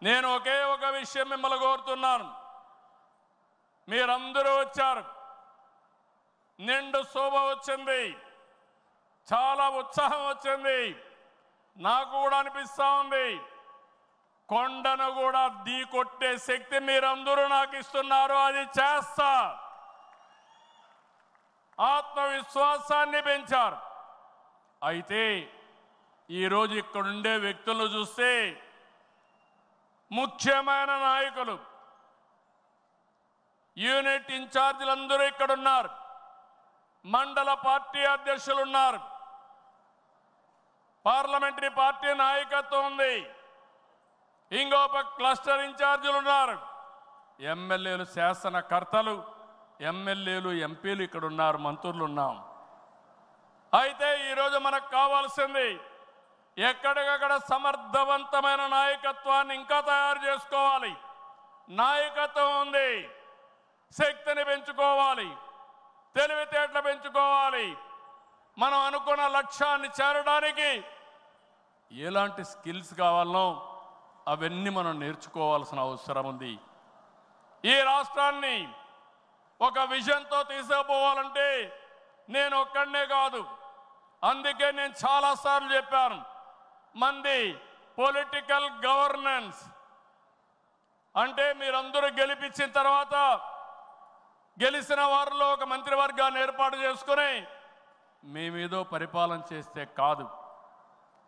నేను ఒకే ఒక విషయం మిమ్మల్ని కోరుతున్నాను. మీరందరూ వచ్చారు, నిండు శోభ వచ్చింది, చాలా ఉత్సాహం వచ్చింది. నాకు కూడా అనిపిస్తా ఉంది, కొండను కూడా ఢీకొట్టే శక్తి మీరందరూ నాకు ఇస్తున్నారు. అది చేస్తా. ఆత్మవిశ్వాసాన్ని పెంచారు. అయితే ఈరోజు ఇక్కడుండే వ్యక్తులను చూస్తే ముఖ్యమైన నాయకులు, యూనిట్ ఇన్ఛార్జీలందరూ ఇక్కడున్నారు, మండల పార్టీ అధ్యక్షులు ఉన్నారు, పార్లమెంటరీ పార్టీ నాయకత్వం ఉంది, ఇంకొక క్లస్టర్ ఇన్ఛార్జీలు ఉన్నారు, ఎమ్మెల్యేలు, శాసనకర్తలు, ఎమ్మెల్యేలు, ఎంపీలు ఇక్కడ ఉన్నారు, మంత్రులు ఉన్నాం. అయితే ఈరోజు మనకు కావాల్సింది ఎక్కడికక్కడ సమర్థవంతమైన నాయకత్వాన్ని ఇంకా తయారు చేసుకోవాలి. నాయకత్వం ఉంది, శక్తిని పెంచుకోవాలి, తెలివితేటలు పెంచుకోవాలి. మనం అనుకున్న లక్ష్యాన్ని చేరడానికి ఎలాంటి స్కిల్స్ కావాలనో అవన్నీ మనం నేర్చుకోవాల్సిన అవసరం ఉంది. ఈ రాష్ట్రాన్ని ఒక విజన్తో తీసుకుపోవాలంటే నేను ఒక్కడనే కాదు. అందుకే నేను చాలాసార్లు చెప్పాను, మంది పొలిటికల్ గవర్నెన్స్ అంటే మీరందరూ గెలిపించిన తర్వాత గెలిచిన వారిలో ఒక మంత్రివర్గాన్ని ఏర్పాటు చేసుకుని మేమేదో పరిపాలన చేస్తే కాదు,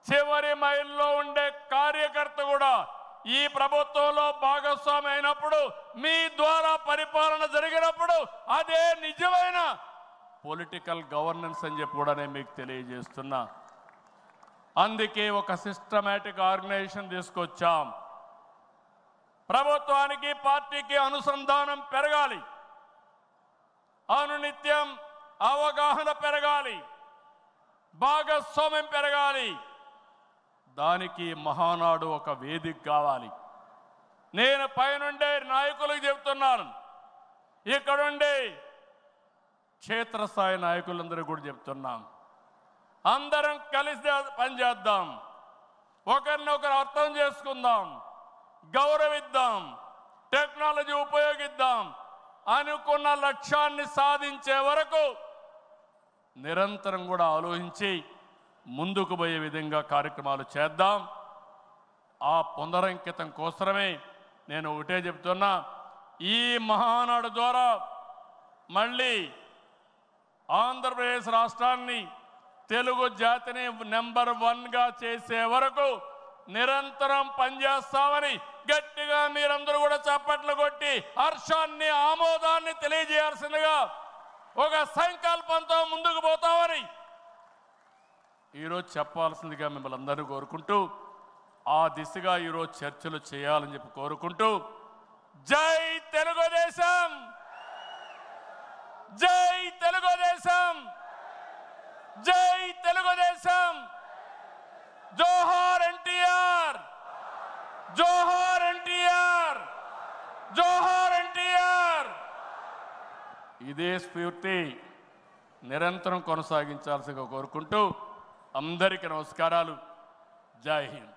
చివరి మైల్లో ఉండే కార్యకర్త కూడా ఈ ప్రభుత్వంలో భాగస్వామి అయినప్పుడు, మీ ద్వారా పరిపాలన జరిగినప్పుడు అదే నిజమైన పొలిటికల్ గవర్నెన్స్ అని చెప్పి కూడా నేను మీకు తెలియజేస్తున్నా. అందుకే ఒక సిస్టమేటిక్ ఆర్గనైజేషన్ తీసుకొచ్చాం. ప్రభుత్వానికి పార్టీకి అనుసంధానం పెరగాలి, అనునిత్యం అవగాహన పెరగాలి, భాగస్వామ్యం పెరగాలి. దానికి మహానాడు ఒక వేదిక కావాలి. నేను పైనుండే నాయకులకు చెప్తున్నాను, ఇక్కడుండే క్షేత్రస్థాయి నాయకులందరూ కూడా చెప్తున్నాం, అందరం కలిసి పనిచేద్దాం, ఒకరినొకరు అర్థం చేసుకుందాం, గౌరవిద్దాం, టెక్నాలజీ ఉపయోగిద్దాం. అనుకున్న లక్ష్యాన్ని సాధించే వరకు నిరంతరం కూడా ఆలోచించి ముందుకు పోయే విధంగా కార్యక్రమాలు చేద్దాం. ఆ పునరంకితం కోసమే నేను ఒకటే చెప్తున్నా, ఈ మహానాడు ద్వారా మళ్ళీ ఆంధ్రప్రదేశ్ రాష్ట్రాన్ని, తెలుగు జాతిని నెంబర్ 1గా చేసే వరకు నిరంతరం పనిచేస్తామని గట్టిగా మీరందరూ కూడా చప్పట్లు కొట్టి హర్షాన్ని, ఆమోదాన్ని తెలియజేయాల్సిందిగా ఒక సంకల్పంతో ముందుకు పోతామని ఈరోజు చెప్పాల్సిందిగా మిమ్మల్ని అందరూ కోరుకుంటూ, ఆ దిశగా ఈరోజు చర్చలు చేయాలని చెప్పి కోరుకుంటూ, జై తెలుగుదేశం, జై తెలుగుదేశం, జై తెలుగుదేశం, జోహార్ ఎన్టీఆర్, జోహార్ ఎన్టీఆర్, జోహార్ ఎన్టీఆర్. ఇదే స్ఫూర్తి నిరంతరం కొనసాగించాల్సిగా కోరుకుంటూ అందరికీ నమస్కారాలు. జై హింద్.